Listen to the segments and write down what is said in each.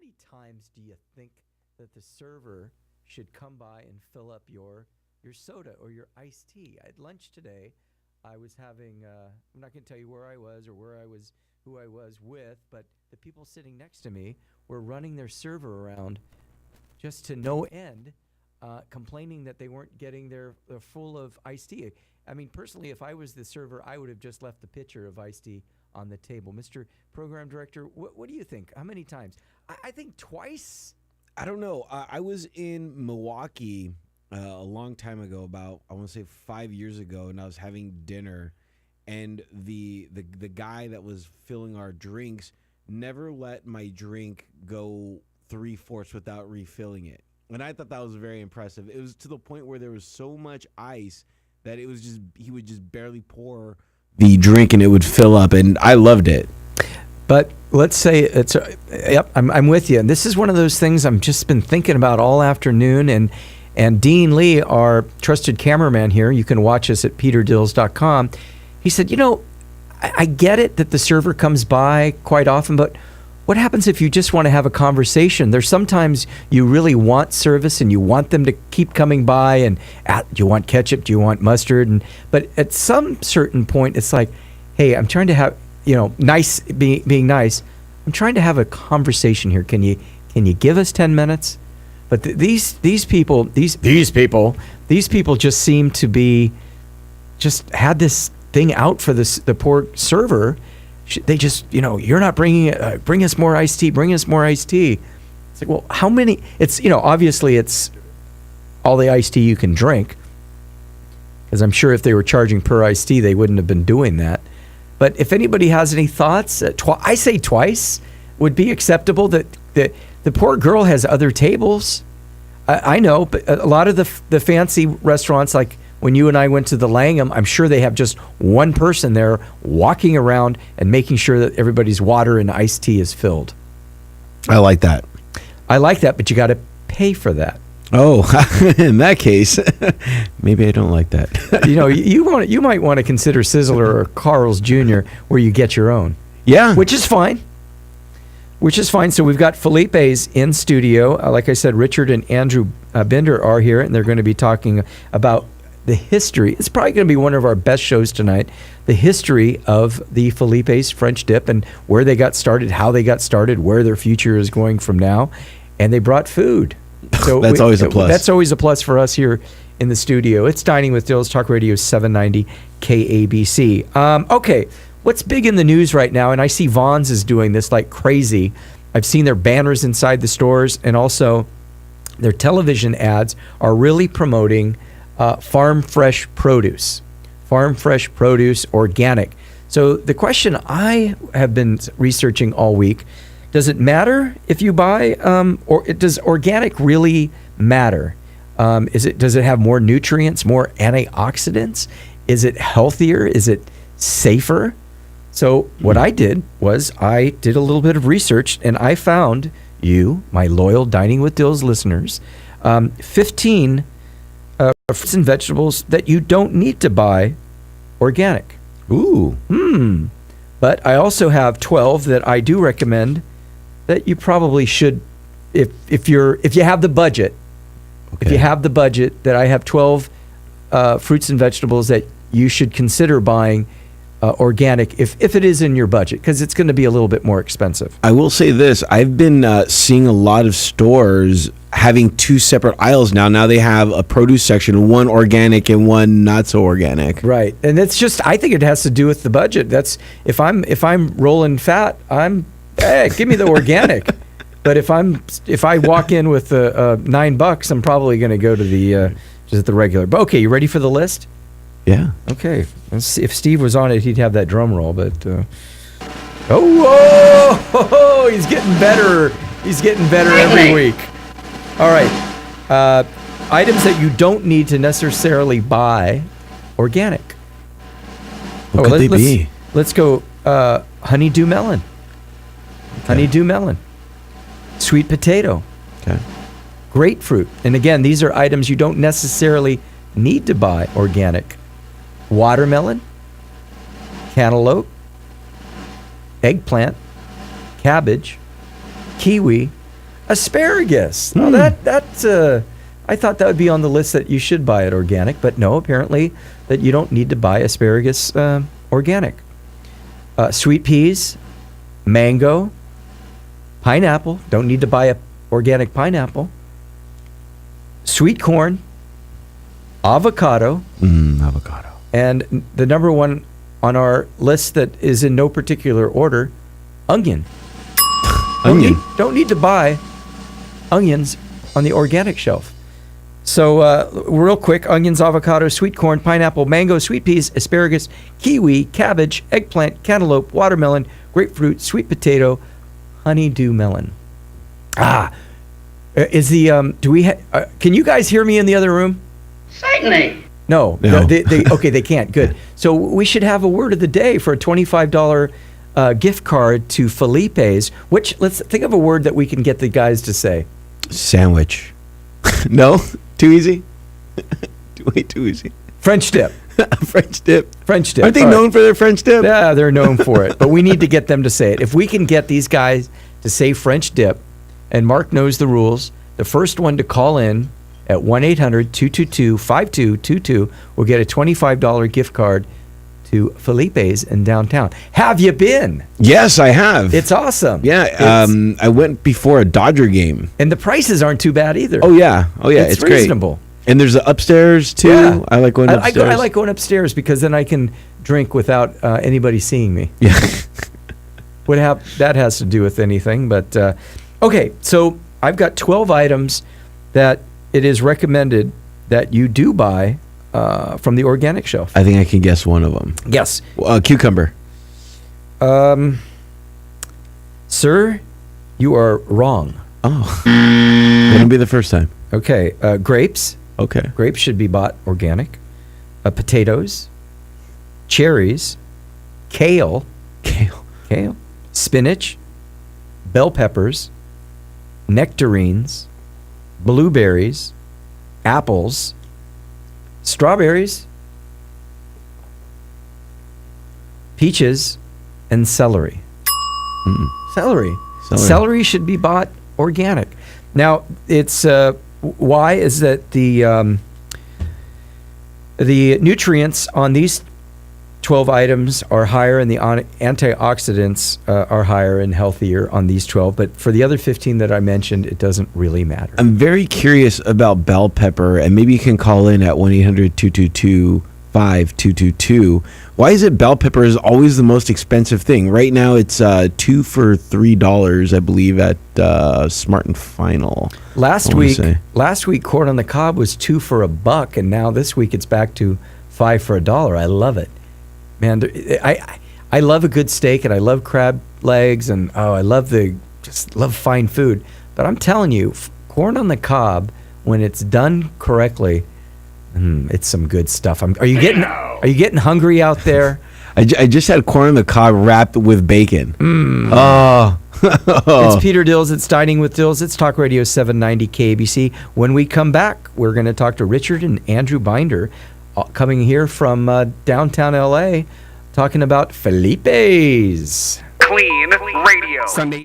many times do you think that the server should come by and fill up your soda or your iced tea? At lunch today, I was having, I'm not going to tell you where I was or who I was with, but the people sitting next to me were running their server around just to no end, complaining that they weren't getting their full of iced tea. I mean, personally, if I was the server, I would have just left the pitcher of iced tea on the table. Mr. Program Director, what do you think? How many times? I think twice. I don't know. I was in Milwaukee a long time ago, about, I want to say 5 years ago, and I was having dinner, and the guy that was filling our drinks never let my drink go 3/4 without refilling it. And I thought that was very impressive. It was to the point where there was so much ice that it was just, he would just barely pour the drink and it would fill up, and I loved it. But let's say it's, yep, I'm with you. And this is one of those things I've just been thinking about all afternoon. And Dean Lee, our trusted cameraman here, you can watch us at peterdills.com. He said, I get it that the server comes by quite often, but what happens if you just want to have a conversation? There's sometimes you really want service and you want them to keep coming by, and do you want ketchup? Do you want mustard? But at some certain point, it's like, hey, I'm trying to have, nice, being nice. I'm trying to have a conversation here. Can you give us 10 minutes? But these people just seem to be, just had this thing out for the poor server. They just, you're not bringing it, bring us more iced tea, bring us more iced tea. It's like, well, how many? It's, obviously it's all the iced tea you can drink, because I'm sure if they were charging per iced tea, they wouldn't have been doing that. But if anybody has any thoughts, I say twice would be acceptable. That the poor girl has other tables. I know, but a lot of the fancy restaurants, like when you and I went to the Langham, I'm sure they have just one person there walking around and making sure that everybody's water and iced tea is filled. I like that. But you got to pay for that. Oh, in that case, maybe I don't like that. You might want to consider Sizzler or Carl's Jr. where you get your own. Yeah. Which is fine. So we've got Felipe's in studio. Like I said, Richard and Andrew Bender are here, and they're going to be talking about the history. It's probably going to be one of our best shows tonight. The history of the Felipe's French dip and where they got started, how they got started, where their future is going from now. And they brought food. So that's always a plus. That's always a plus for us here in the studio. It's Dining with Dills, Talk Radio 790 KABC. Okay, what's big in the news right now, and I see Vons is doing this like crazy. I've seen their banners inside the stores, and also their television ads are really promoting farm fresh produce, organic. So the question I have been researching all week, does it matter if you buy, does organic really matter? Does it have more nutrients, more antioxidants? Is it healthier? Is it safer? So what I did was I did a little bit of research, and I found you, my loyal Dining with Dills listeners, 15 fruits and vegetables that you don't need to buy organic. Ooh. But I also have 12 that I do recommend that you probably should, if you have the budget. Okay. If you have the budget, that I have 12 fruits and vegetables that you should consider buying organic if it is in your budget, because it's going to be a little bit more expensive. I will say this. I've been seeing a lot of stores having two separate aisles now. Now they have a produce section, one organic and one not so organic. Right. And it's just, I think it has to do with the budget. That's, if I'm rolling fat, give me the organic. But if I walk in with $9, I'm probably going to go to the regular. But okay, you ready for the list? Yeah. Okay. Let's see. If Steve was on it, he'd have that drum roll. But he's getting better. He's getting better every week. All right. Items that you don't need to necessarily buy organic. What could they be? Let's go. Honeydew melon. Okay. Honeydew melon. Sweet potato. Okay. Grapefruit. And again, these are items you don't necessarily need to buy organic. Watermelon, cantaloupe, eggplant, cabbage, kiwi, Asparagus. Now I thought that would be on the list that you should buy it organic, but no, apparently that you don't need to buy asparagus organic. Sweet peas, mango, pineapple. Don't need to buy a organic pineapple. Sweet corn, avocado, Avocado. and the number one on our list that is in no particular order, onion. Onion. Don't need to buy onions on the organic shelf. So real quick, onions, avocado, sweet corn, pineapple, mango, sweet peas, asparagus, kiwi, cabbage, eggplant, cantaloupe, watermelon, grapefruit, sweet potato, honeydew melon. Is the do we can you guys hear me in the other room? Certainly. No. No. They can't. Good. So we should have a word of the day for a $25 gift card to Felipe's. Which, let's think of a word that we can get the guys to say. Sandwich. No? Too easy? Way too easy. French dip. French dip. French dip. Aren't they All right. known for their French dip? Yeah, they're known for it. But we need to get them to say it. If we can get these guys to say French dip, and Mark knows the rules, the first one to call in at 1-800-222-5222 will get a $25 gift card to Felipe's in downtown. Have you been? Yes, I have. It's awesome. Yeah, I went before a Dodger game. And the prices aren't too bad either. Oh yeah, it's great. reasonable. And there's the upstairs too. Yeah. I like going upstairs. I like going upstairs because then I can drink without anybody seeing me. Yeah. That has to do with anything, but okay. So I've got 12 items that it is recommended that you do buy from the organic shelf. I think I can guess one of them. Yes, Cucumber. sir, you are wrong. Oh, wouldn't be the first time. Okay, grapes. Okay. Grapes should be bought organic. Potatoes, cherries, kale, spinach, bell peppers, nectarines, blueberries, apples, strawberries, peaches, and celery. Celery. Celery should be bought organic. Now, it's why is that the nutrients on these 12 items are higher and the antioxidants are higher and healthier on these 12, but for the other 15 that I mentioned, it doesn't really matter. I'm very curious about bell pepper, and maybe you can call in at 1-800-222-5222. Why is it bell pepper is always the most expensive thing? Right now, it's 2 for $3, I believe, at Smart and Final. Last week, corn on the cob was 2 for $1, and now this week it's back to 5 for $1. I love it, man. I love a good steak, and I love crab legs, and I love fine food. But I'm telling you, corn on the cob, when it's done correctly, it's some good stuff. Are you getting hungry out there? I just had corn on the cob wrapped with bacon. Oh. It's Peter Dills. It's Dining with Dills. It's Talk Radio 790 KBC. When we come back, we're going to talk to Richard and Andrew Binder, coming here from downtown LA, talking about Felipe's. Clean Radio. Sunday.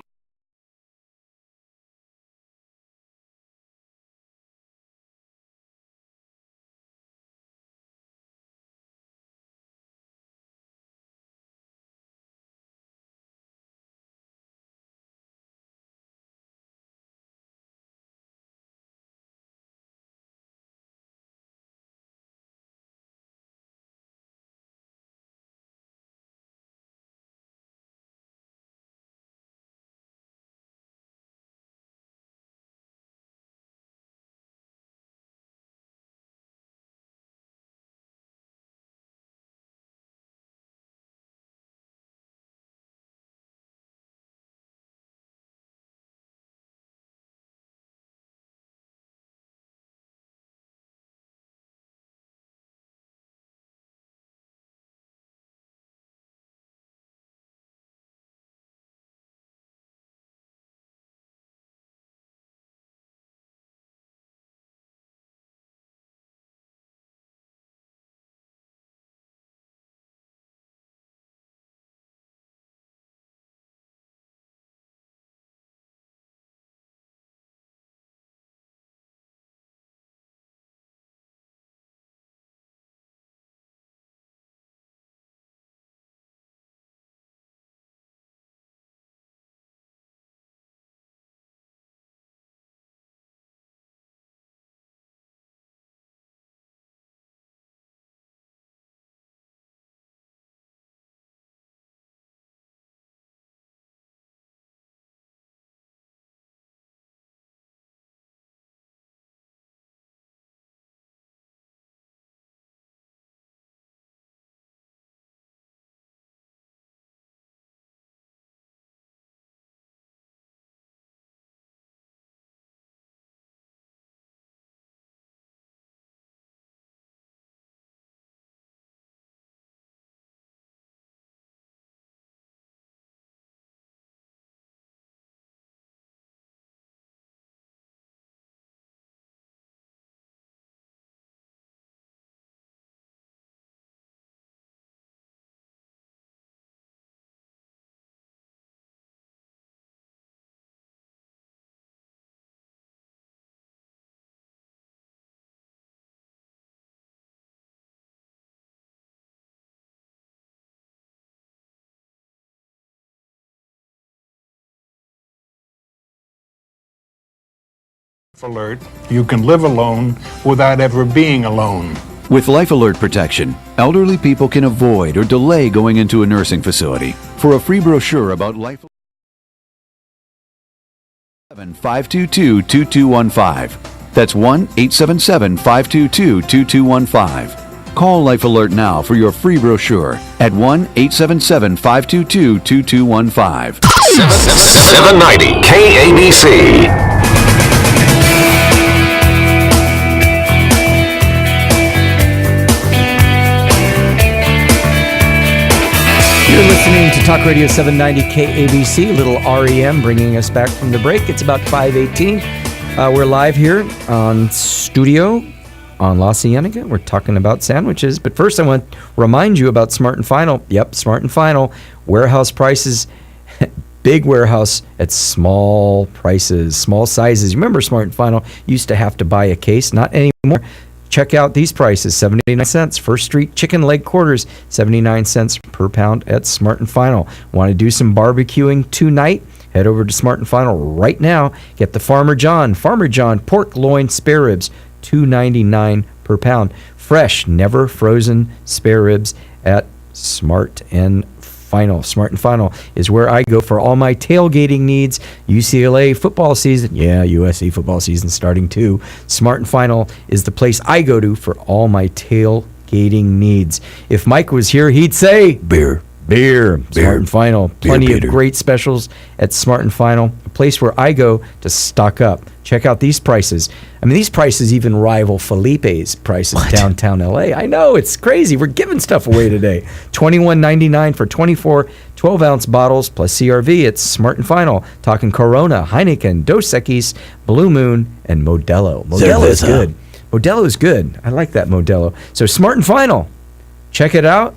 Alert, you can live alone without ever being alone. With Life Alert Protection, elderly people can avoid or delay going into a nursing facility. For a free brochure about Life 522-2215. That's 1-877-522-2215. Call Life Alert now for your free brochure at 1-877-522-2215. 790 KABC. You're listening to Talk Radio 790 KABC, little REM bringing us back from the break. It's about 5:18. We're live here on studio on La Cienega. We're talking about sandwiches. But first, I want to remind you about Smart and Final. Yep, Smart and Final. Warehouse prices, big warehouse at small prices, small sizes. You remember Smart and Final used to have to buy a case? Not anymore. Check out these prices, 79 cents. First Street chicken leg quarters, 79 cents per pound at Smart & Final. Want to do some barbecuing tonight? Head over to Smart & Final right now. Get the Farmer John pork loin spare ribs, $2.99 per pound. Fresh, never frozen spare ribs at Smart & Final. Smart & Final is where I go for all my tailgating needs. UCLA football season. Yeah, USC football season starting too. Smart & Final is the place I go to for all my tailgating needs. If Mike was here, he'd say, beer. Smart & Final. Plenty of great specials at Smart & Final, a place where I go to stock up. Check out these prices. I mean, these prices even rival Felipe's prices downtown LA. I know, it's crazy. We're giving stuff away today. $21.99 for 24 12-ounce bottles plus CRV. It's Smart & Final. Talking Corona, Heineken, Dos Equis, Blue Moon, and Modelo. Modelo is good. Modelo is good. I like that Modelo. So Smart & Final. Check it out.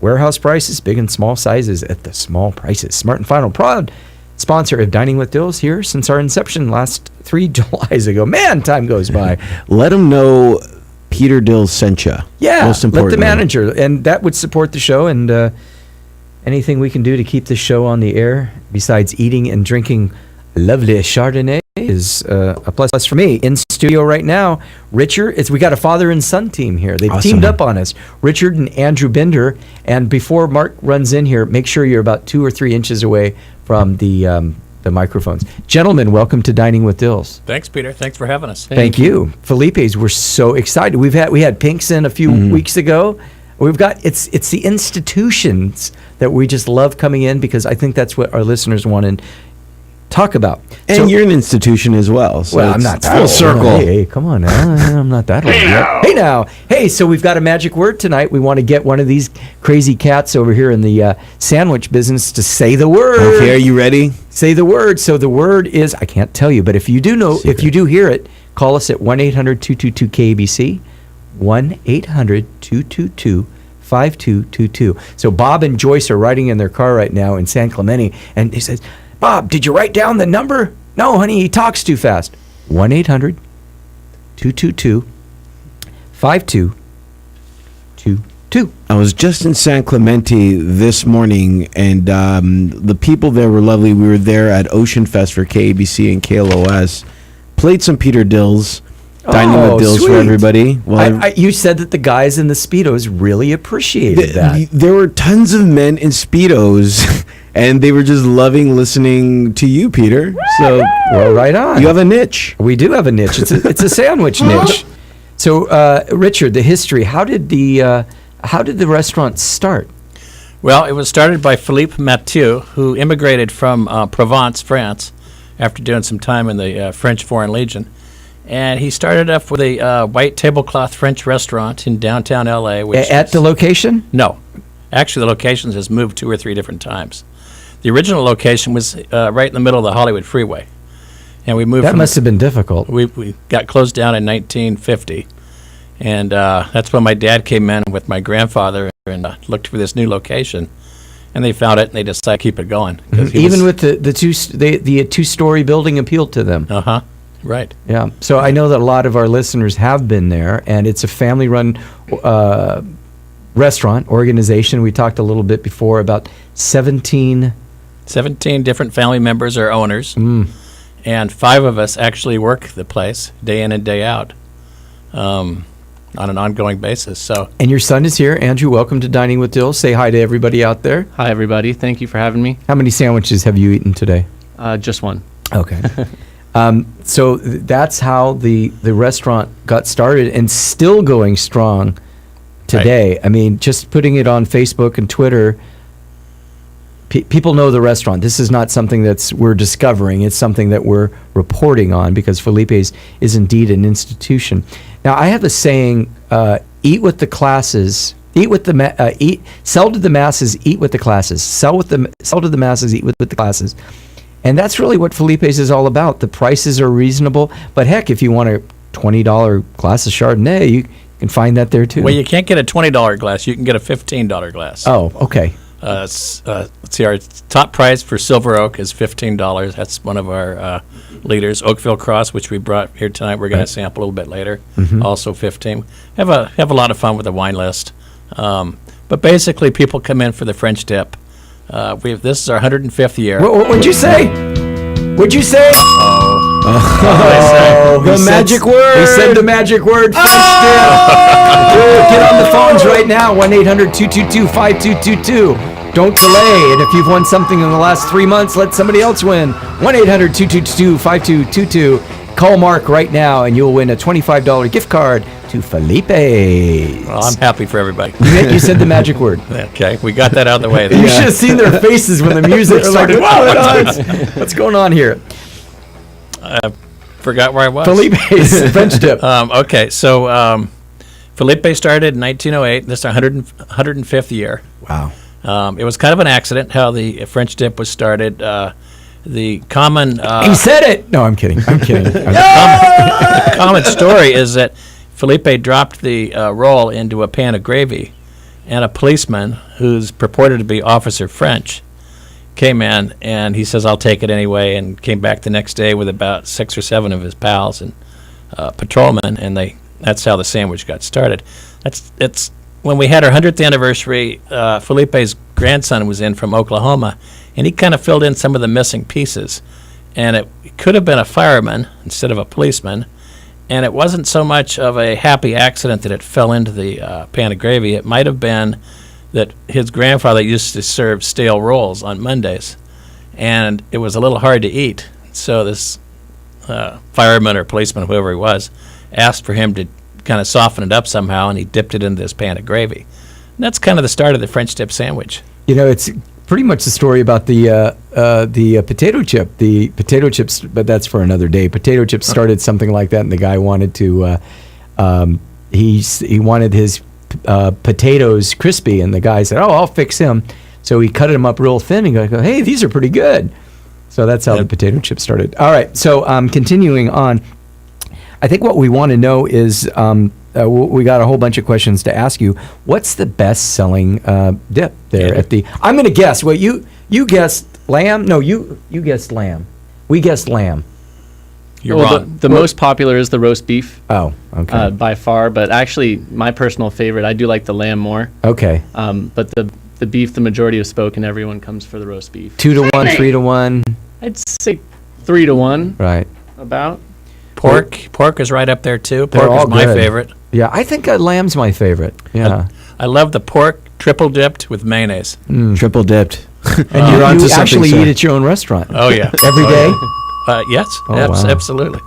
Warehouse prices, big and small sizes at the small prices. Smart & Final, proud sponsor of Dining with Dills here since our inception last 3 Julys ago. Man, time goes by. Let them know Peter Dills sent you. Yeah, most let importantly. the manager, and that would support the show, and anything we can do to keep the show on the air, besides eating and drinking lovely Chardonnay, is a plus for me. In studio right now, Richard, we got a father and son team here. They've teamed up on us. Richard and Andrew Bender. And before Mark runs in here, make sure you're about 2 or 3 inches away from the microphones. Gentlemen, welcome to Dining with Dills. Thanks, Peter. Thanks for having us. Thank you. Felipe's, we're so excited. We had Pinks in a few weeks ago. We've got it's the institutions that we just love coming in, because I think that's what our listeners want to talk about. And so, you're an institution as well. So well, I'm not that full old. circle. Hey, come on now. I'm not that old yet. Hey now. Hey, so we've got a magic word tonight. We want to get one of these crazy cats over here in the sandwich business to say the word. Okay, are you ready? Say the word. So the word is, I can't tell you, but if you do know, if you do hear it, call us at 1-800-222-KABC, 1-800-222-5222. So Bob and Joyce are riding in their car right now in San Clemente, and he says, Bob, did you write down the number? No, honey, he talks too fast. 1-800-222-5222. I was just in San Clemente this morning, and the people there were lovely. We were there at Ocean Fest for KABC and KLOS. Played some Peter Dills. Dining with Dills for everybody. Well, you said that the guys in the Speedos really appreciated that. There were tons of men in Speedos, and they were just loving listening to you, Peter. So, well, right on. You have a niche. We do have a niche. It's a sandwich niche. So, Richard, the history. How did the restaurant start? Well, it was started by Philippe Mathieu, who immigrated from Provence, France, after doing some time in the French Foreign Legion. And he started off with a white tablecloth French restaurant in downtown L.A. At the location? No. Actually, the location has moved 2 or 3 different times. The original location was right in the middle of the Hollywood freeway. And we moved. That must have been difficult. We got closed down in 1950. And that's when my dad came in with my grandfather and looked for this new location. And they found it, and they decided to keep it going. Even with the two-story building appealed to them. Uh-huh. Right. Yeah. So I know that a lot of our listeners have been there, and it's a family-run restaurant organization. We talked a little bit before about 17 different family members are owners. And and 5 of us actually work the place day in and day out on an ongoing basis. So, And your son is here. Andrew, welcome to Dining with Dills. Say hi to everybody out there. Hi, everybody. Thank you for having me. How many sandwiches have you eaten today? Just one. Okay. So that's how the restaurant got started and still going strong today. I mean, just putting it on Facebook and Twitter, people know the restaurant. This is not something we're discovering. It's something that we're reporting on because Felipe's is indeed an institution. Now, I have a saying, eat with the classes, sell to the masses, eat with the classes. Sell to the masses, eat with the classes. And that's really what Felipe's is all about. The prices are reasonable, but heck, if you want a $20 glass of Chardonnay, you can find that there too. well, you can't get a $20 glass. You can get a $15 glass. Oh, okay. Let's see, our top price for Silver Oak is $15. That's one of our leaders. Oakville Cross, which we brought here tonight, we're going to sample a little bit later, also $15. Have a lot of fun with the wine list. But basically, people come in for the French dip. This is our 105th year. What'd you say? What'd you say? The magic word. He said the magic word. French dip. Get on the phones right now. 1-800-222-5222. Don't delay. And if you've won something in the last 3 months, let somebody else win. 1-800-222-5222. Call Mark right now, and you'll win a $25 gift card to Felipe's. Well, I'm happy for everybody. You said the magic word. Okay, we got that out of the way. You should have seen their faces when the music started. What's going on here? Forgot where I was. Felipe's French dip. Okay, so Felipe started in 1908. This is our 105th year. Wow. It was kind of an accident how the French dip was started. The common He said it. No, I'm kidding. the common story is that Felipe dropped the roll into a pan of gravy, and a policeman who's purported to be Officer French came in, and he says, "I'll take it anyway," and came back the next day with about 6 or 7 of his pals and patrolmen, and that's how the sandwich got started. It's when we had our 100th anniversary. Felipe's grandson was in from Oklahoma, and he kind of filled in some of the missing pieces, and it could have been a fireman instead of a policeman. And it wasn't so much of a happy accident that it fell into the pan of gravy. It might have been that his grandfather used to serve stale rolls on Mondays, and it was a little hard to eat. So this fireman or policeman, whoever he was, asked for him to kind of soften it up somehow, and he dipped it into this pan of gravy. And that's kind of the start of the French dip sandwich. You know, it's pretty much the story about the potato chip. The potato chips, but that's for another day. Potato chips started something like that, and the guy wanted to. He wanted his potatoes crispy, and the guy said, "Oh, I'll fix him." So he cut them up real thin, and go, "Hey, these are pretty good." So that's how the potato chip started. All right, so continuing on, I think what we want to know is. We got a whole bunch of questions to ask you. What's the best-selling dip there at the? I'm going to guess. Well, you guessed lamb. No, you guessed lamb. We guessed lamb. You're Well, wrong. the most popular is the roast beef Oh, okay. by far, but actually my personal favorite, I do like the lamb more. Okay. But the beef, the majority of spoken, everyone comes for the roast beef. 2-1, 3-1. I'd say 3-1 Right. about. Pork is right up there too. They're Pork all is my good. favorite. Yeah, I think lamb's my favorite. Yeah. I love the pork triple dipped with mayonnaise. Triple dipped. And You're onto you something, actually sir. eat at your own restaurant Oh yeah, every day. yes, Oh, wow. absolutely.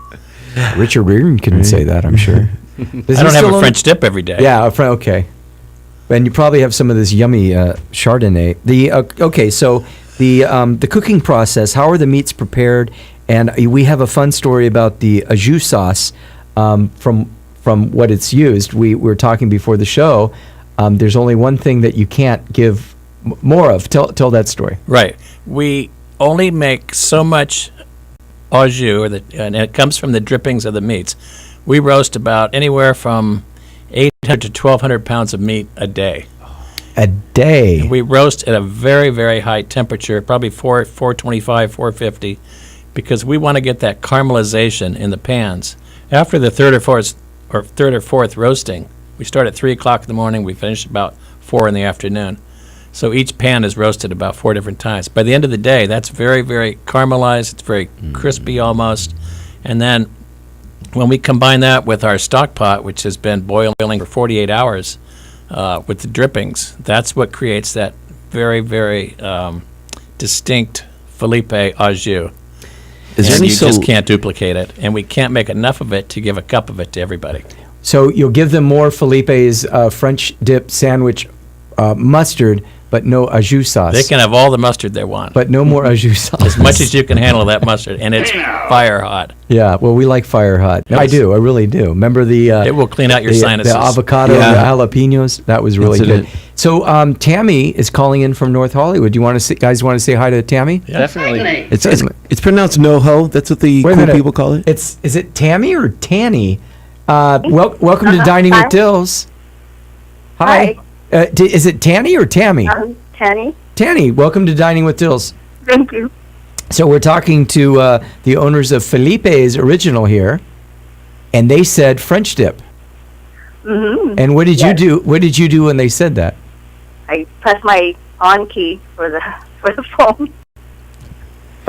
Richard Reardon couldn't say that, I'm sure. Does I he don't have still a own- French dip every day. Yeah, okay. And you probably have some of this yummy Chardonnay. Okay, so the cooking process. How are the meats prepared? And we have a fun story about the au jus sauce from what it's used. We were talking before the show. There's only one thing that you can't give more of. Tell that story. Right. We only make so much au jus, and it comes from the drippings of the meats. We roast about anywhere from 800 to 1,200 pounds of meat a day. A day. We roast at a very, very high temperature, probably 425, 450, because we want to get that caramelization in the pans. After the third or fourth roasting, we start at 3 o'clock in the morning, we finish about 4 in the afternoon. So each pan is roasted about 4 different times. By the end of the day, that's very, very caramelized. It's very crispy almost. And then when we combine that with our stock pot, which has been boiling for 48 hours with the drippings, that's what creates that very, very distinct Felipe au jus. And you just can't duplicate it. And we can't make enough of it to give a cup of it to everybody. So you'll give them more Felipe's French dip sandwich mustard, but no au jus sauce. They can have all the mustard they want. But no more au jus sauce. As much as you can handle that mustard. And it's fire hot. Yeah, well, we like fire hot. I do. I really do. Remember the... it will clean out your the sinuses. avocado and the jalapenos? That was really good. Incident. So Tammy is calling in from North Hollywood. You want to guys want to say hi to Tammy? Yeah. Definitely. It's pronounced NoHo. That's what the Wait a cool minute. people call it. Is it Tammy or Tanny? Welcome to Dining with Dills. Hi. Is it Tanny or Tammy? Tanny. Tanny, welcome to Dining with Dills. Thank you. So we're talking to the owners of Felipe's Original here, and they said French dip. Mm-hmm. And what did you do? What did you do when they said that? I pressed my on key for the phone.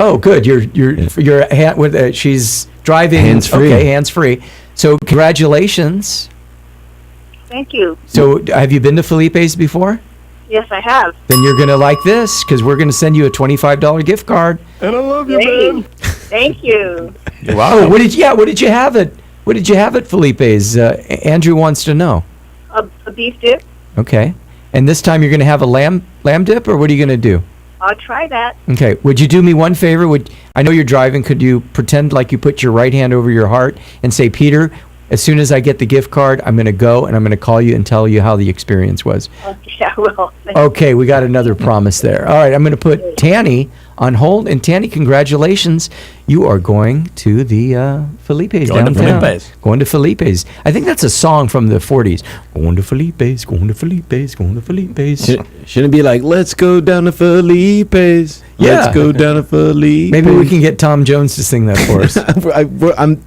Oh, good. Your hand with she's driving Hands-free. Okay, hands free. So congratulations. Thank you. So have you been to Felipe's before? Yes, I have. Then you're gonna like this because we're gonna send you a $25 gift card. And I love Great. Thank you. Oh, what did you have at Felipe's? Andrew wants to know. A beef dip. Okay. And this time you're gonna have a lamb dip, or what are you gonna do? I'll try that. Okay. Would you do me one favor? I know you're driving. Could you pretend like you put your right hand over your heart and say, Peter, as soon as I get the gift card, I'm going to go and I'm going to call you and tell you how the experience was. Okay, I will. Okay, we got another promise there. All right, I'm going to put Tanny on hold. And Tanny, congratulations. You are going to the Felipe's Going to downtown. Felipe's. Going to Felipe's. I think that's a song from the 40s. Going to Felipe's, going to Felipe's, going to Felipe's. Shouldn't it be like, let's go down to Felipe's. Yeah. Let's go down to Felipe's. Maybe we can get Tom Jones to sing that for us.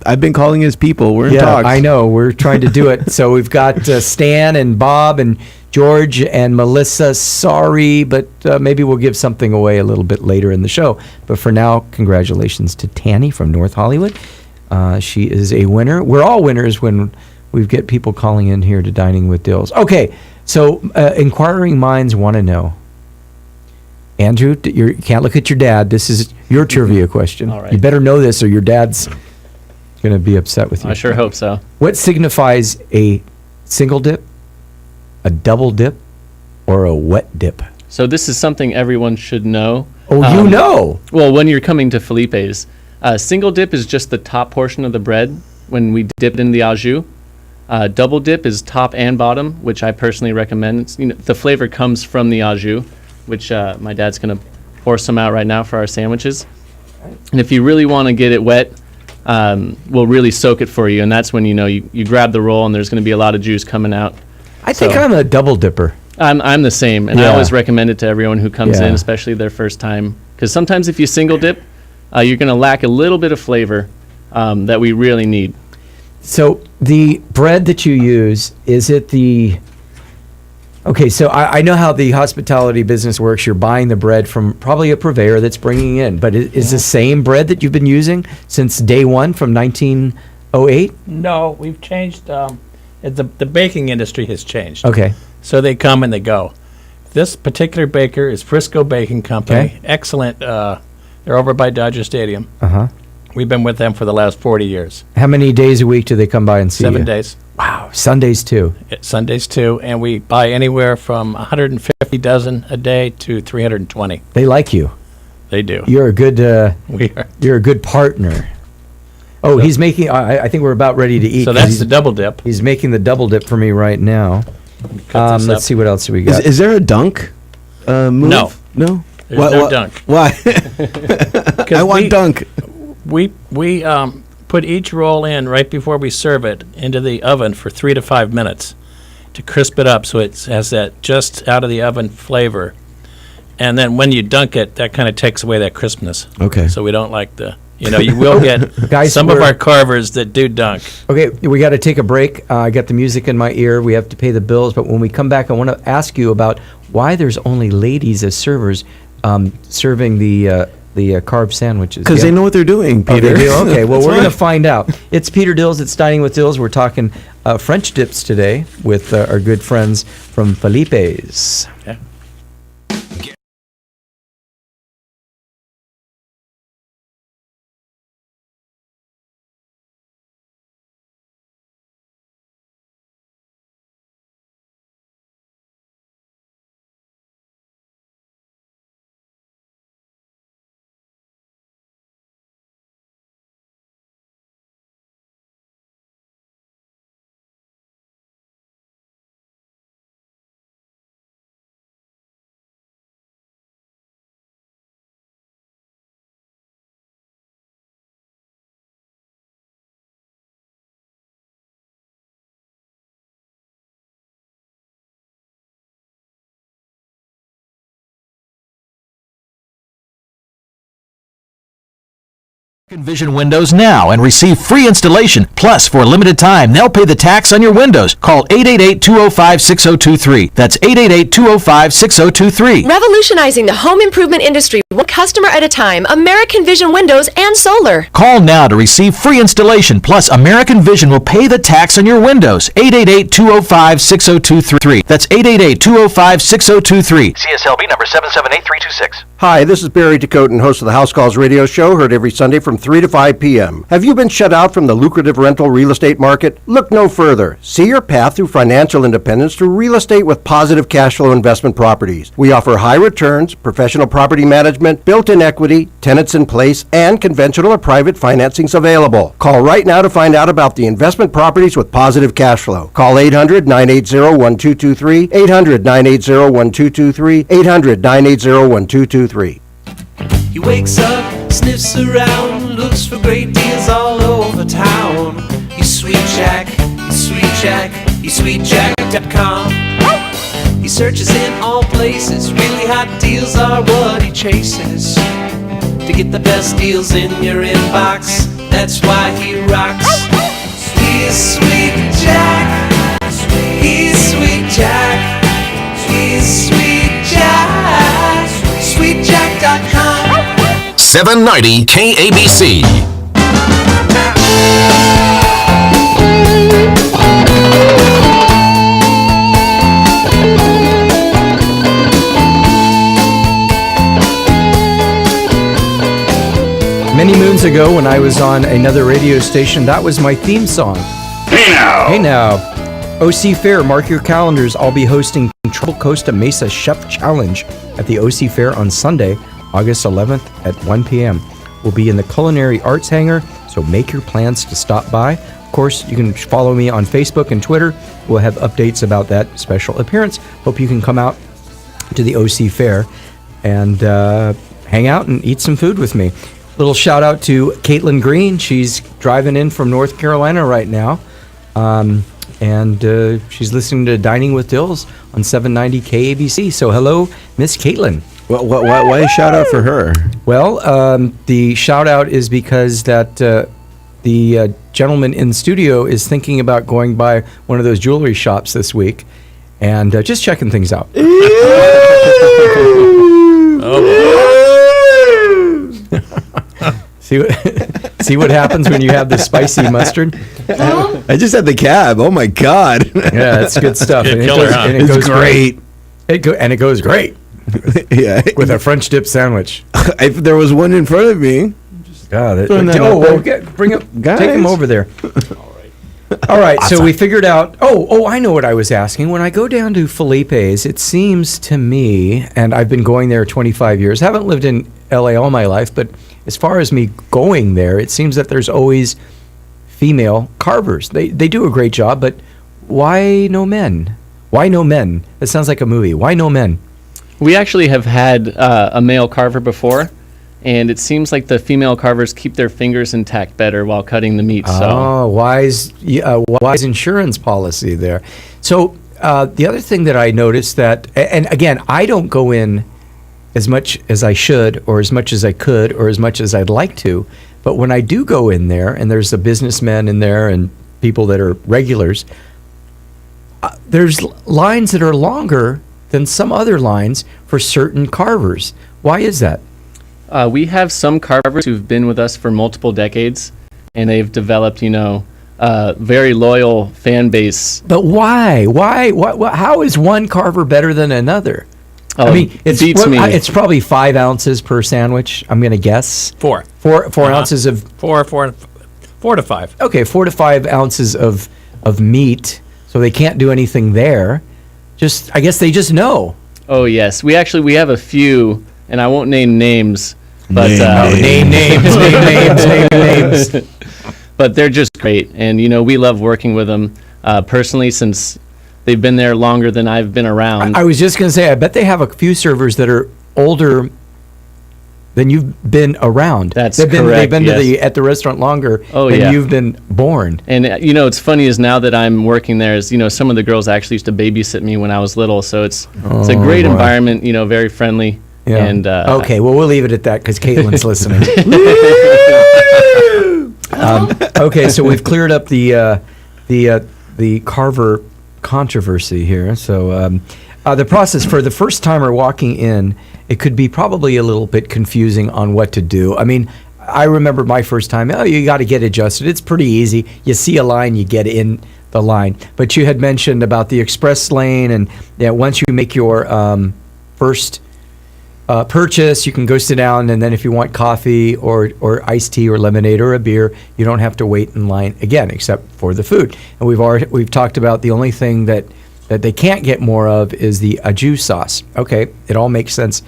I've been calling his people. We're in talks. I know. We're trying to do it. So we've got Stan and Bob and George and Melissa. Sorry, but maybe we'll give something away a little bit later in the show. But for now, congratulations to Tanny from North Hollywood. She is a winner. We're all winners when we get people calling in here to Dining with Dills. Okay, so inquiring minds want to know. Andrew, you can't look at your dad. This is your trivia question. All right. You better know this or your dad's going to be upset with you. I sure hope so. What signifies a single dip, a double dip, or a wet dip? So this is something everyone should know. Oh, you know. Well, when you're coming to Felipe's, single dip is just the top portion of the bread when we dip it in the au jus. Double dip is top and bottom, which I personally recommend. It's, the flavor comes from the au jus, which my dad's going to pour some out right now for our sandwiches. And if you really want to get it wet, we'll really soak it for you. And that's when you grab the roll and there's going to be a lot of juice coming out. I think So- I'm a double dipper. I'm the same, and I Yeah. always recommend it to everyone who comes Yeah. in, especially their first time. Because sometimes if you single dip, you're going to lack a little bit of flavor that we really need. So the bread that you use, is it the... Okay, so I know how the hospitality business works. You're buying the bread from probably a purveyor that's bringing in. But is the same bread that you've been using since day one from 1908? No, we've changed. The baking industry has changed. Okay. So they come and they go. This particular baker is Frisco Baking Company. Okay. Excellent. They're over by Dodger Stadium. Uh-huh. We've been with them for the last 40 years. How many days a week do they come by and see you? 7 days. Wow. Sundays too. Sundays too. And we buy anywhere from 150 dozen a day to 320. They like you. They do. You're a good... We are. You're a good partner. Oh, he's making... I think we're about ready to eat. So 'cause that's he's- the double dip. He's making the double dip for me right now. Cut this Let's up. see what else we got. Is there a dunk move? No. No? There's no dunk. Why? 'Cause I want dunk. We put each roll in right before we serve it into the oven for 3 to 5 minutes to crisp it up so it has that just out of the oven flavor. And then when you dunk it, that kind of takes away that crispness. Okay. So we don't like the You know, you will get Guys, some of we're- our carvers that do dunk. Okay, we got to take a break. I got the music in my ear. We have to pay the bills. But when we come back, I want to ask you about why there's only ladies as servers serving the carb sandwiches. Because they know what they're doing, Oh, Peter. they do? Okay, well, That's we're going to right. find out. It's Peter Dills. It's Dining with Dills. We're talking French dips today with our good friends from Felipe's. Okay. Vision Windows now and receive free installation. Plus, for a limited time, they'll pay the tax on your windows. Call 888-205-6023. That's 888-205-6023. Revolutionizing the home improvement industry one customer at a time. American Vision Windows and Solar. Call now to receive free installation. Plus, American Vision will pay the tax on your windows. 888-205-6023. That's 888-205-6023. CSLB number 778326. Hi, this is Barry Decoten, host of the House Calls radio show, heard every Sunday from 3 to 5 p.m. Have you been shut out from the lucrative rental real estate market? Look no further. See your path through financial independence through real estate with positive cash flow investment properties. We offer high returns, professional property management, built-in equity, tenants in place, and conventional or private financings available. Call right now to find out about the investment properties with positive cash flow. Call 800-980-1223, 800-980-1223, 800-980-1223. He wakes up, sniffs around, looks for great deals all over town. He's Sweet Jack, he's Sweet Jack, he's SweetJack.com. He searches in all places, really hot deals are what he chases. To get the best deals in your inbox, that's why he rocks. He's Sweet Jack, he's Sweet Jack, he's Sweet Jack, SweetJack.com. 790 KABC. Many moons ago, when I was on another radio station, that was my theme song. Hey now! Hey now! OC Fair, mark your calendars. I'll be hosting Trouble Costa Mesa Chef Challenge at the OC Fair on Sunday, August 11th at 1 p.m. We'll be in the Culinary Arts Hangar, so make your plans to stop by. Of course, you can follow me on Facebook and Twitter. We'll have updates about that special appearance. Hope you can come out to the OC Fair and hang out and eat some food with me. Little shout out to Caitlin Green. She's driving in from North Carolina right now. And she's listening to Dining with Dills on 790 KABC. So hello, Miss Caitlin. Why a shout out for her? Well, the shout out is because that the gentleman in the studio is thinking about going by one of those jewelry shops this week and just checking things out. See what happens when you have the spicy mustard? I just had the cab. Oh my God. Yeah, it's good stuff. Good And killer, huh? it It's goes great. And it goes great Yeah. with a French dip sandwich. If there was one in front of me. God, Throwing that out there. bring up, Guys. take him over there. All right, so we figured out. Oh, I know what I was asking. When I go down to Felipe's, it seems to me, and I've been going there 25 years. Haven't lived in LA all my life, but as far as me going there, it seems that there's always female carvers. They do a great job, but why no men? Why no men? That sounds like a movie. Why no men? We actually have had a male carver before, and it seems like the female carvers keep their fingers intact better while cutting the meat. Oh, wise insurance policy there. So the other thing that I noticed that, and again, I don't go in as much as I should, or as much as I could, or as much as I'd like to, But when I do go in there, and there's the businessmen in there and people that are regulars, there's lines that are longer than some other lines for certain carvers. Why is that? We have some carvers who've been with us for multiple decades, and they've developed, very loyal fan base. But why? How is one carver better than another? Oh, I mean, beats me. It's probably 5 ounces per sandwich, I'm going to guess. Four Ounces of... 4 to 5. Okay, 4 to 5 ounces of meat, so they can't do anything there. I guess they just know. Oh, yes. We have a few, and I won't name names, but... Name names. But they're just great, and, we love working with them. Personally, since they've been there longer than I've been around. I was just going to say, I bet they have a few servers that are older than you've been around. That's correct. They've been yes. at the restaurant longer than than you've been born. And it's funny is now that I'm working there is some of the girls actually used to babysit me when I was little, so it's a great environment, very friendly. Yeah. And okay, well we'll leave it at that because Caitlin's listening. Okay, so we've cleared up the carver controversy here. So the process for the first timer walking in, it could be probably a little bit confusing on what to do. I mean, I remember my first time, you got to get adjusted. It's pretty easy. You see a line, you get in the line. But you had mentioned about the express lane, and once you make your first purchase, you can go sit down, and then if you want coffee or iced tea or lemonade or a beer, you don't have to wait in line again, except for the food. And we've talked about the only thing that they can't get more of is the au jus sauce. Okay, it all makes sense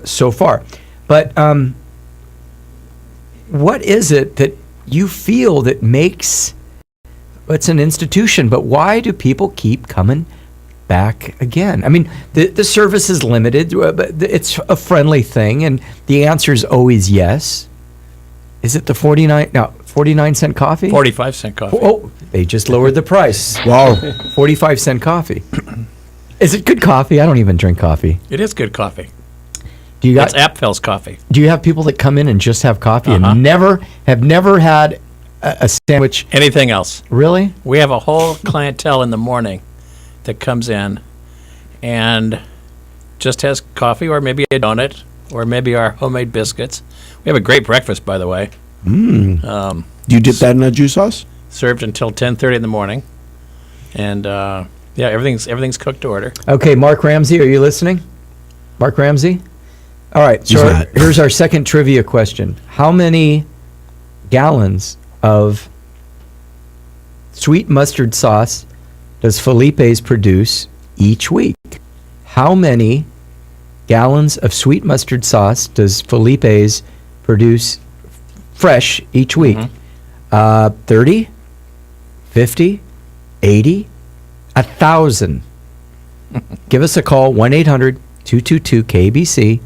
so far. But what is it that you feel that makes, it's an institution, but why do people keep coming back again? I mean, the service is limited, but it's a friendly thing, and the answer is always yes. Is it the 49-cent coffee? 45-cent coffee. Oh, they just lowered the price. Wow. 45-cent coffee. Is it good coffee? I don't even drink coffee. It is good coffee. It's Apfel's coffee. Do you have people that come in and just have coffee and have never had a sandwich? Anything else? Really? We have a whole clientele in the morning that comes in and just has coffee or maybe a donut or maybe our homemade biscuits. We have a great breakfast, by the way. Do you dip that in a juice sauce? Served until 10:30 in the morning. And everything's cooked to order. Okay, Mark Ramsey, are you listening? Mark Ramsey? All right, so here's our second trivia question. How many gallons of sweet mustard sauce does Felipe's produce each week? How many gallons of sweet mustard sauce does Felipe's produce fresh each week? 30, 50, 80, 1,000. Give us a call, 1-800-222-KBC,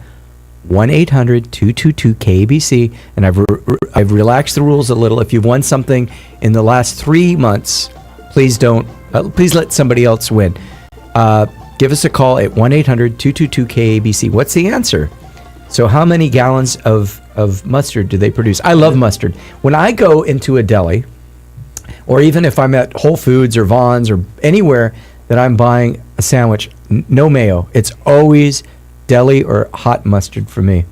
1-800-222-KBC, and I've relaxed the rules a little. If you've won something in the last 3 months, please let somebody else win. Give us a call at 1-800-222-KBC. What's the answer? So how many gallons of mustard do they produce? I love mustard. When I go into a deli, or even if I'm at Whole Foods or Vaughn's or anywhere that I'm buying a sandwich, no mayo. It's always deli or hot mustard for me.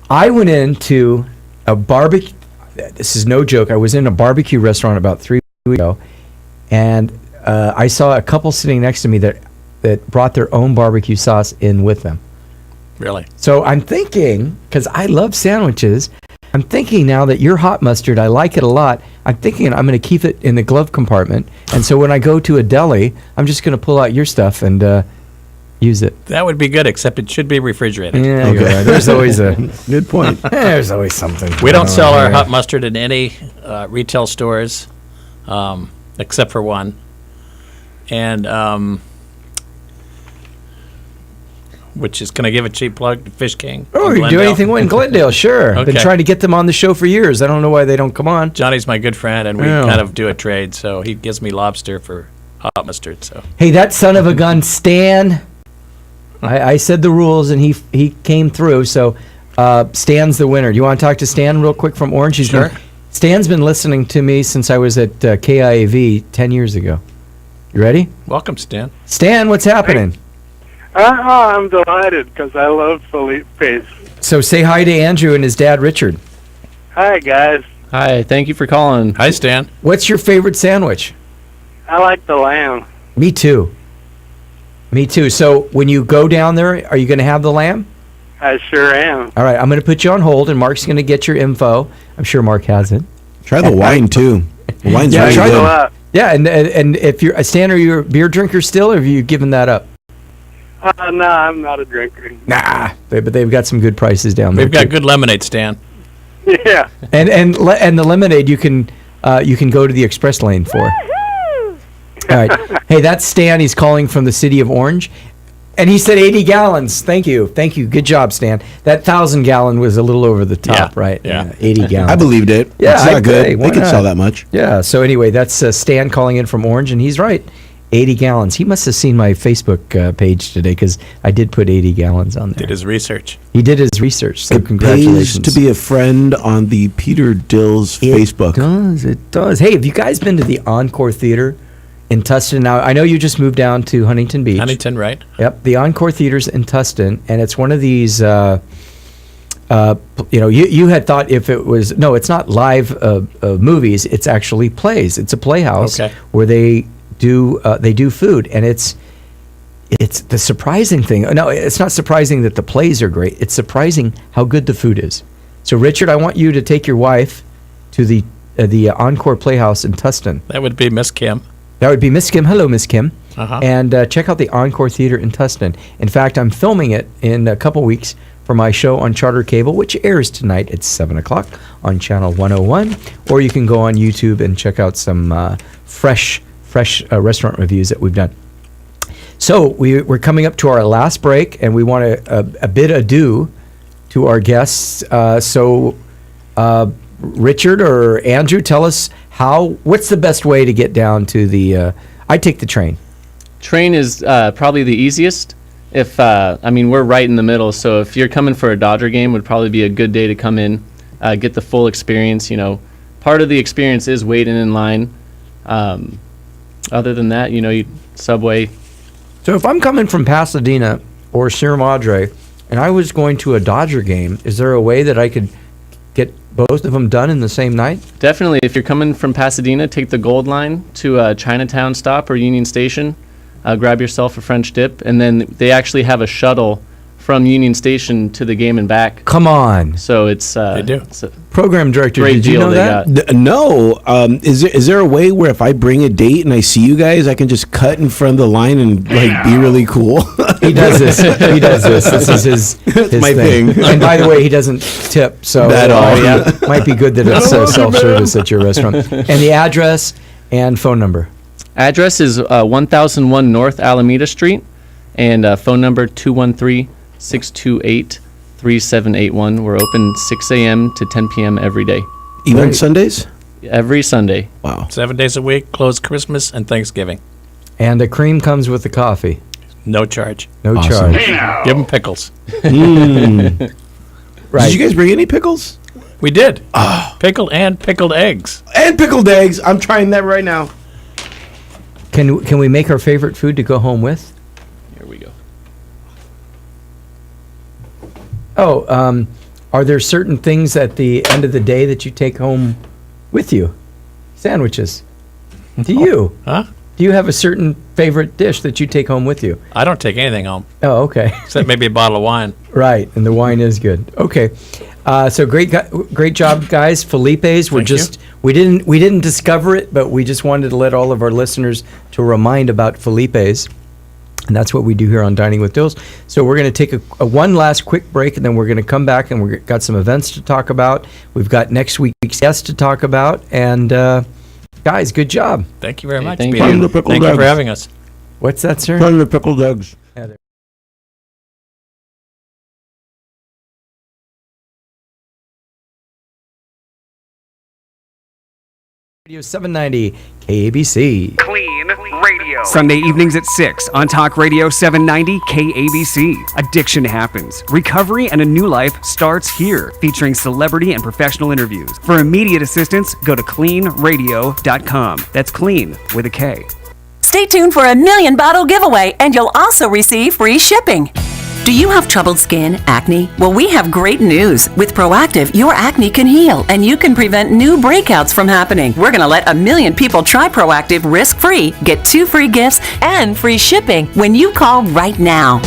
I went into a barbecue. This is no joke. I was in a barbecue restaurant about 3 weeks ago, and I saw a couple sitting next to me that brought their own barbecue sauce in with them. Really? So I'm thinking, because I love sandwiches, I'm thinking now that your hot mustard, I like it a lot. I'm thinking I'm going to keep it in the glove compartment. And so when I go to a deli, I'm just going to pull out your stuff and use it. That would be good, except it should be refrigerated. Yeah, okay. Right. There's always a good point. There's always something. We don't sell our hot mustard in any retail stores, except for one. And which is, can I give a cheap plug to Fish King? Oh, you do anything in Glendale, sure. Okay. Been trying to get them on the show for years. I don't know why they don't come on. Johnny's my good friend, and we kind of do a trade, so he gives me lobster for hot mustard. So hey, that son of a gun, Stan. I said the rules, and he came through. So Stan's the winner. Do you want to talk to Stan real quick from Orange? Sure. Stan's been listening to me since I was at KIAV 10 years ago. You ready? Welcome, Stan. Stan, what's happening? I'm delighted because I love Felipe's. So say hi to Andrew and his dad, Richard. Hi, guys. Hi, thank you for calling. Hi, Stan. What's your favorite sandwich? I like the lamb. Me too. Me too. So when you go down there, are you going to have the lamb? I sure am. All right, I'm going to put you on hold, and Mark's going to get your info. I'm sure Mark has it. Try the wine too. The wine's Yeah, really try good. Yeah, and if you're Stan, are you a beer drinker still, or have you given that up? No, I'm not a drinker. Nah, but they've got some good prices down there. We've got too. good lemonade, Stan. Yeah. And the lemonade you can go to the express lane for. All right. Hey, that's Stan. He's calling from the city of Orange. And he said 80 gallons. Thank you. Good job, Stan. That 1,000 gallon was a little over the top, right? Yeah. 80 gallons. I believed it. Yeah, it's not I'd good. say, why They can not? sell that much. Yeah. So anyway, that's Stan calling in from Orange, and he's right. 80 gallons. He must have seen my Facebook page today because I did put 80 gallons on there. Did his research. He did his research. So It congratulations. pays to be a friend on the Peter Dills Facebook. It does. Hey, have you guys been to the Encore Theater in Tustin? Now, I know you just moved down to Huntington Beach. Huntington, right? Yep, the Encore Theater's in Tustin, and it's one of these. You had thought if it was it's not live movies. It's actually plays. It's a playhouse where they do food, and it's the surprising thing. No, it's not surprising that the plays are great. It's surprising how good the food is. So, Richard, I want you to take your wife to the Encore Playhouse in Tustin. That would be Miss Kim. That would be Miss Kim. Hello, Miss Kim. Uh-huh. And check out the Encore Theater in Tustin. In fact, I'm filming it in a couple weeks for my show on Charter Cable, which airs tonight at 7 o'clock on Channel 101. Or you can go on YouTube and check out some fresh restaurant reviews that we've done. So we're coming up to our last break, and we want a bid adieu to our guests. Richard or Andrew, tell us what's the best way to get down to the I take the train. Train is probably the easiest. If we're right in the middle, so if you're coming for a Dodger game, would probably be a good day to come in, get the full experience. Part of the experience is waiting in line. Other than that, you Subway. So if I'm coming from Pasadena or Sierra Madre, and I was going to a Dodger game, is there a way that I could get both of them done in the same night? Definitely. If you're coming from Pasadena, take the Gold Line to Chinatown stop or Union Station. Grab yourself a French dip, and then they actually have a shuttle from Union Station to the game and back. Come on. So it's they do. It's a Program director, great did you deal know they that? got. No. Is there a way where if I bring a date and I see you guys, I can just cut in front of the line and be really cool? He does this. This is his my thing. And by the way, he doesn't tip, so At all. might be good that it's self-service at your restaurant. And the address and phone number. Address is 1001 North Alameda Street, and phone number 213-628-3781. We're open 6 a.m. to 10 p.m. every day. Even Sundays? Every Sunday. Wow. 7 days a week, closed Christmas and Thanksgiving. And the cream comes with the coffee. No charge. No Awesome. charge. Give them pickles. Right. Did you guys bring any pickles? We did. Pickled and pickled eggs. And pickled eggs. I'm trying that right now. Can we make our favorite food to go home with? Here we go. Oh, are there certain things at the end of the day that you take home with you? Sandwiches. Do you? Huh? Do you have a certain favorite dish that you take home with you? I don't take anything home. Oh, okay. Except maybe a bottle of wine. Right, and the wine is good. Okay, so great job, guys. Felipe's. We didn't discover it, but we just wanted to let all of our listeners to remind about Felipe's, and that's what we do here on Dining with Dills. So we're going to take a one last quick break, and then we're going to come back, and we've got some events to talk about. We've got next week's guests to talk about, and guys, good job. Thank you very much. thank Peter. you. Thank you for having us. What's that, sir? Trying the pickled eggs. Radio 790 KABC. Clean radio. Sunday evenings at 6 on Talk Radio 790 KABC. Addiction happens. Recovery and a new life starts here, featuring celebrity and professional interviews. For immediate assistance, go to cleanradio.com. That's clean with a K. Stay tuned for a $1 million bottle giveaway, and you'll also receive free shipping. Do you have troubled skin, acne? Well, we have great news. With Proactive, your acne can heal, and you can prevent new breakouts from happening. We're going to let 1 million people try Proactive risk-free, get 2 free gifts, and free shipping when you call right now.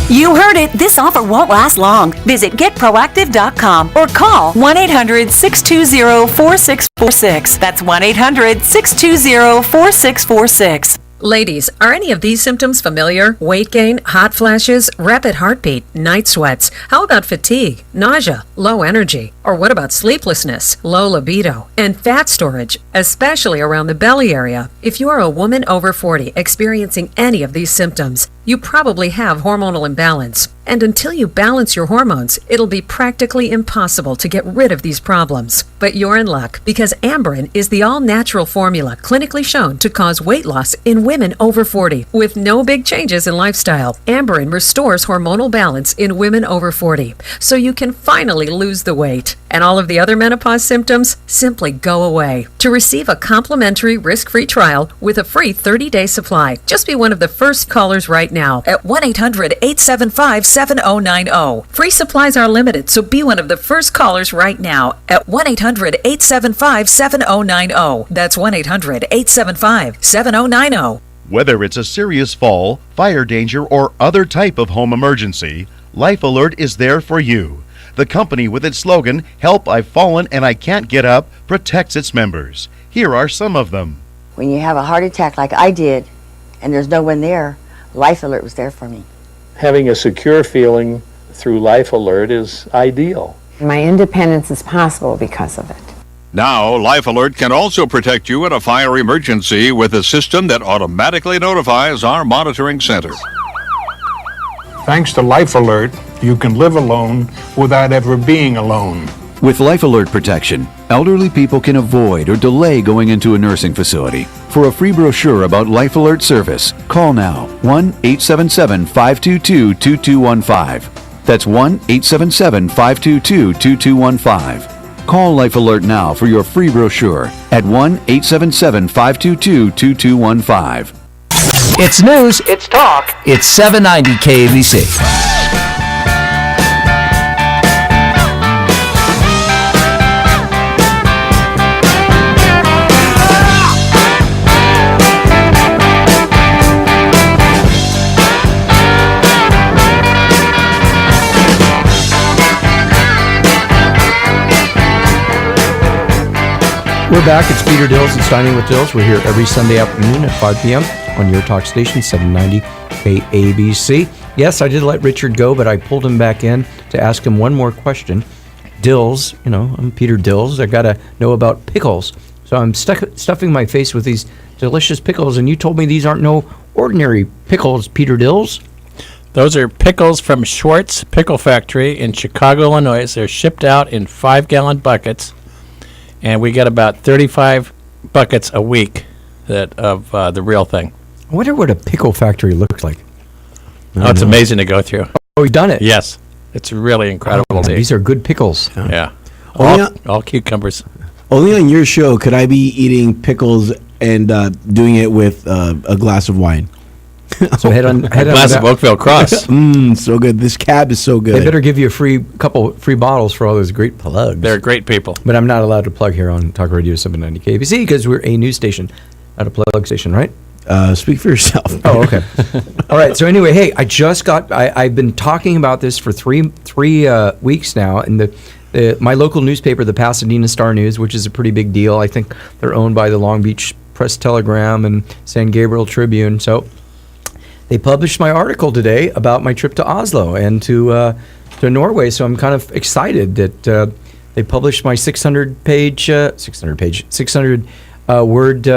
You heard it. This offer won't last long. Visit getproactive.com or call 1-800-620-4646. That's 1-800-620-4646. Ladies, are any of these symptoms familiar? Weight gain, hot flashes, rapid heartbeat, night sweats? How about fatigue, nausea, low energy? Or what about sleeplessness, low libido, and fat storage, especially around the belly area? If you are a woman over 40 experiencing any of these symptoms, you probably have hormonal imbalance. And until you balance your hormones, it'll be practically impossible to get rid of these problems. But you're in luck, because Amberen is the all-natural formula clinically shown to cause weight loss in women over 40 with no big changes in lifestyle. Amberen restores hormonal balance in women over 40, so you can finally lose the weight. And all of the other menopause symptoms simply go away. To receive a complimentary risk-free trial with a free 30-day supply, just be one of the first callers right now at 1-800-875-7090. Free supplies are limited, so be one of the first callers right now at 1-800-875-7090. That's 1-800-875-7090. Whether it's a serious fall, fire danger, or other type of home emergency, Life Alert is there for you. The company, with its slogan, "Help, I've fallen and I can't get up," protects its members. Here are some of them. When you have a heart attack like I did, and there's no one there, Life Alert was there for me. Having a secure feeling through Life Alert is ideal. My independence is possible because of it. Now, Life Alert can also protect you in a fire emergency with a system that automatically notifies our monitoring center. Thanks to Life Alert, you can live alone without ever being alone. With Life Alert protection, elderly people can avoid or delay going into a nursing facility. For a free brochure about Life Alert service, call now 1-877-522-2215. That's 1-877-522-2215. Call Life Alert now for your free brochure at 1-877-522-2215. It's news, it's talk, it's 790 KABC. We're back. It's Peter Dills and Dining with Dills. We're here every Sunday afternoon at 5 p.m. on your talk station, 790 KABC. Yes, I did let Richard go, but I pulled him back in to ask him one more question. Dills, I'm Peter Dills. I got to know about pickles. So I'm stuffing my face with these delicious pickles, and you told me these aren't no ordinary pickles, Peter Dills. Those are pickles from Schwartz Pickle Factory in Chicago, Illinois. They're shipped out in 5-gallon buckets. And we get about 35 buckets a week of the real thing. I wonder what a pickle factory looks like. Oh, it's amazing to go through. Oh, you've done it? Yes. It's really incredible. These are good pickles. Yeah. All cucumbers. Only on your show could I be eating pickles and doing it with a glass of wine. So head on a glass of Oakville Cross. So good. This cab is so good. They better give you a couple free bottles for all those great plugs. They're great people. But I'm not allowed to plug here on Talk Radio 790 KBC because we're a news station, not a plug station, right? Speak for yourself. Oh, okay. All right. So anyway, hey, I've been talking about this for three weeks now, and my local newspaper, the Pasadena Star News, which is a pretty big deal. I think they're owned by the Long Beach Press Telegram and San Gabriel Tribune. So they published my article today about my trip to Oslo and to Norway. So I'm kind of excited that they published my 600 word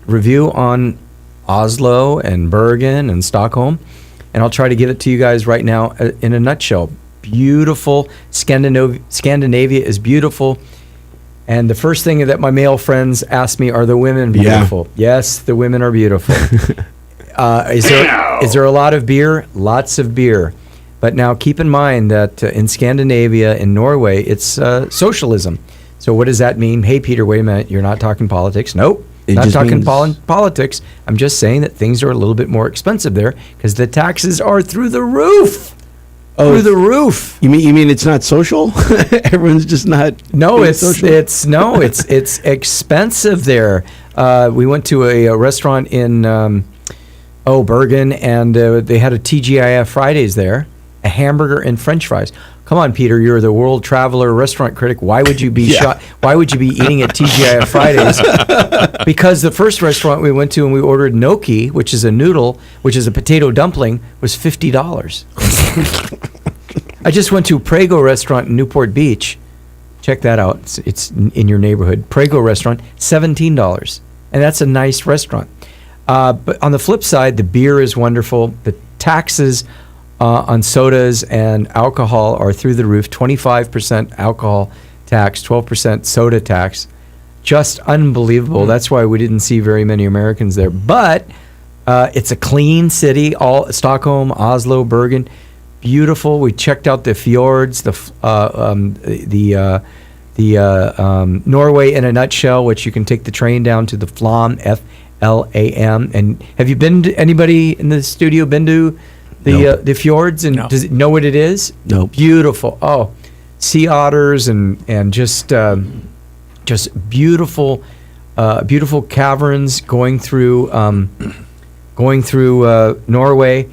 review on Oslo and Bergen and Stockholm. And I'll try to get it to you guys right now in a nutshell. Beautiful. Scandinavia is beautiful. And the first thing that my male friends ask me, are the women beautiful? Yeah. Yes, the women are beautiful. Is there a lot of beer? Lots of beer. But now keep in mind that in Scandinavia, in Norway, it's socialism. So what does that mean? Hey, Peter, wait a minute. You're not talking politics. Nope. It Not just talking means- politics. I'm just saying that things are a little bit more expensive there because the taxes are through the roof. Oh, Through the roof. You mean it's not social? Everyone's just not. No, being it's social? it's expensive there. We went to a restaurant in Bergen, and they had a TGIF Fridays there, a hamburger and French fries. Come on, Peter, you're the world traveler restaurant critic. Why would you be shot? Why would you be eating at TGIF Fridays? Because the first restaurant we went to and we ordered gnocchi, which is a noodle, which is a potato dumpling, was $50. I just went to Prego restaurant in Newport Beach. Check that out. It's in your neighborhood. Prego restaurant, $17. And that's a nice restaurant. But on the flip side, the beer is wonderful. The taxes on sodas and alcohol are through the roof. 25% alcohol tax, 12% soda tax. Just unbelievable. That's why we didn't see very many Americans there. But it's a clean city. All Stockholm, Oslo, Bergen, beautiful. We checked out the fjords, the Norway in a nutshell, which you can take the train down to the Flam, FLAM. And have you been to, anybody in the studio been to the fjords, and does it know what it is? No. Beautiful. Oh, sea otters and just beautiful beautiful caverns going through Norway.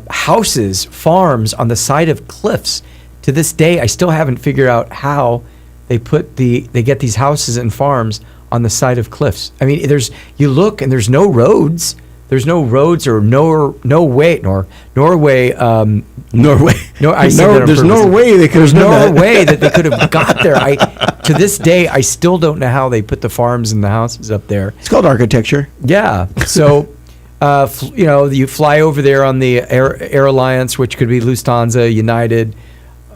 Houses, farms on the side of cliffs. To this day, I still haven't figured out how they get these houses and farms on the side of cliffs. I mean, you look and there's no roads. There's no roads or Norway. No, I said that on there's no purpose. way they could There's have done no that. way that they could have got there. To this day, I still don't know how they put the farms and the houses up there. It's called architecture. Yeah. So, you fly over there on the Air Alliance, which could be Lufthansa, United.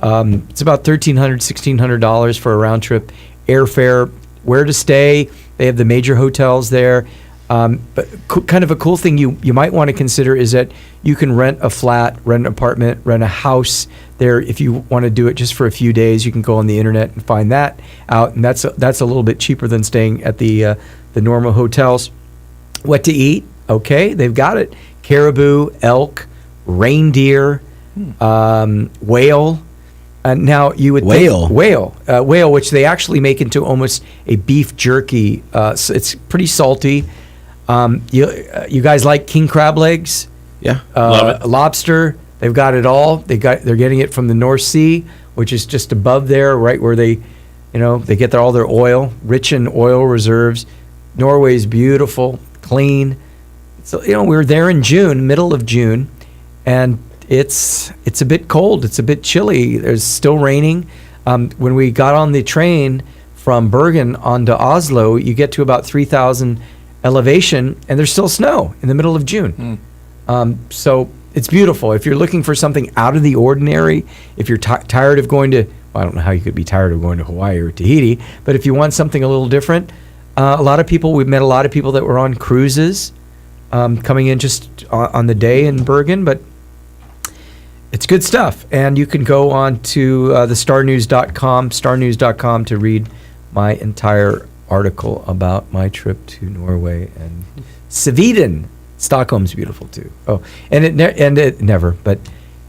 It's about $1,300, $1,600 for a round trip airfare. Where to stay? They have the major hotels there. But kind of a cool thing you might want to consider is that you can rent a flat, rent an apartment, rent a house there. If you want to do it just for a few days, you can go on the internet and find that out, and that's a little bit cheaper than staying at the normal hotels. What to eat? Okay, they've got it: caribou, elk, reindeer, whale. Now you would think whale, which they actually make into almost a beef jerky. So it's pretty salty. You guys like king crab legs? Yeah, love it. Lobster. They've got it all. They're getting it from the North Sea, which is just above there, right where they get all their oil, rich in oil reserves. Norway's beautiful, clean. So we're there in June, middle of June, and it's a bit cold. It's a bit chilly. There's still raining. When we got on the train from Bergen onto Oslo, you get to about 3,000 elevation, and there's still snow in the middle of June. So it's beautiful. If you're looking for something out of the ordinary, if you're tired of going to, I don't know how you could be tired of going to Hawaii or Tahiti, but if you want something a little different, we've met a lot of people that were on cruises coming in just on the day in Bergen, but it's good stuff. And you can go on to the starnews.com to read my entire article about my trip to Norway and Sweden. Stockholm's beautiful too. Oh, and it never, but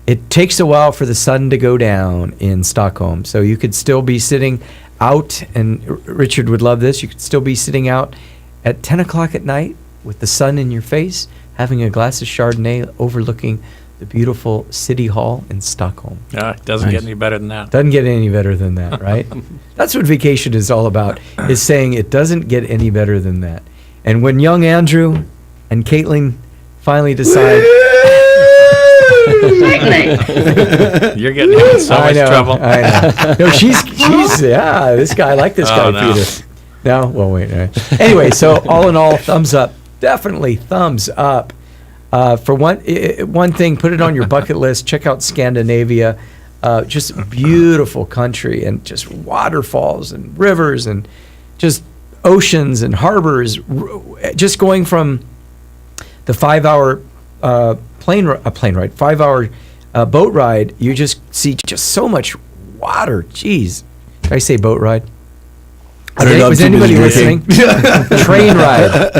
it takes a while for the sun to go down in Stockholm. So you could still be sitting out, and Richard would love this. You could still be sitting out at 10 o'clock at night with the sun in your face, having a glass of Chardonnay overlooking the beautiful City Hall in Stockholm. It doesn't get any better than that. Doesn't get any better than that, right? That's what vacation is all about, is saying it doesn't get any better than that. And when young Andrew and Caitlin finally decide... You're getting in so much trouble. I know. No, she's this guy, I like this guy, no. Peter. No? Well, wait. All right. Anyway, so all in all, thumbs up. Definitely thumbs up. For one thing, put it on your bucket list. Check out Scandinavia. Just beautiful country, and just waterfalls and rivers and just oceans and harbors. Just going from the 5-hour plane ride, 5-hour boat ride, you just see just so much water. Jeez. Did I say boat ride? I don't know. Was anybody listening? Train ride.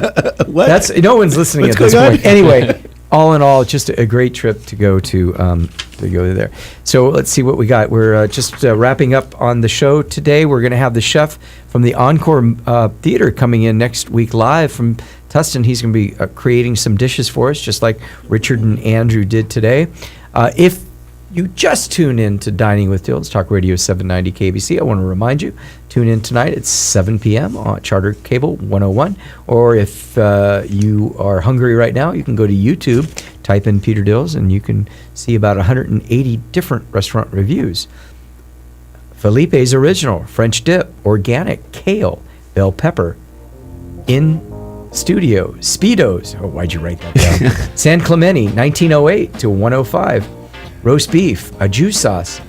What? That's no one's listening What's at this going on? point. Anyway, all in all, just a great trip to go there. So let's see what we got. We're just wrapping up on the show today. We're going to have the chef from the Encore Theater coming in next week live from Tustin. He's going to be creating some dishes for us, just like Richard and Andrew did today. If you just tune in to Dining with Dills, Talk Radio 790 KBC, I want to remind you, tune in tonight at 7 p.m. on Charter Cable 101. Or if you are hungry right now, you can go to YouTube, type in Peter Dills, and you can see about 180 different restaurant reviews. Felipe's Original, French Dip, Organic, Kale, Bell Pepper, In Studio, Speedos. Oh, why'd you write that down? San Clemente, 1908 to 105. Roast beef, a juice sauce,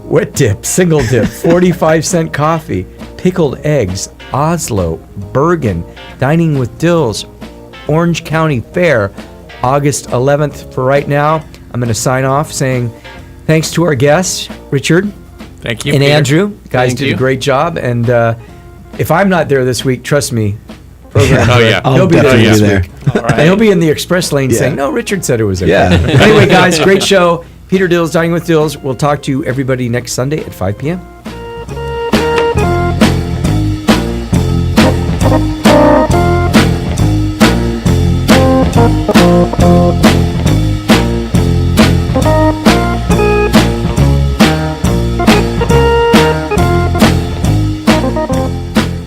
wet dip, single dip, 45-cent coffee, pickled eggs, Oslo, Bergen, Dining with Dills, Orange County Fair, August 11th. For right now, I'm going to sign off saying thanks to our guests, Richard. Thank you, and Peter. Andrew. You guys Thank did you. a great job. And if I'm not there this week, trust me, program Oh, yeah. he'll be there definitely this be there. week. And he'll be in the express lane Yeah. saying, no, Richard said it was okay. Yeah. Anyway, guys, great show. Peter Dills, Dining with Dills. We'll talk to everybody next Sunday at 5 p.m.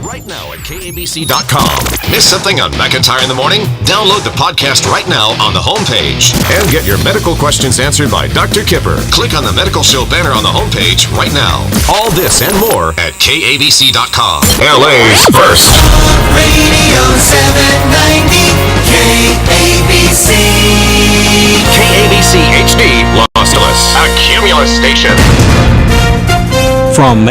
Right now at KABC.com. Miss something on McIntyre in the Morning? Download the podcast right now on the homepage. And get your medical questions answered by Dr. Kipper. Click on the medical show banner on the homepage right now. All this and more at KABC.com. LA's first. Radio 790 KABC. KABC HD Los Angeles. A Cumulus station. From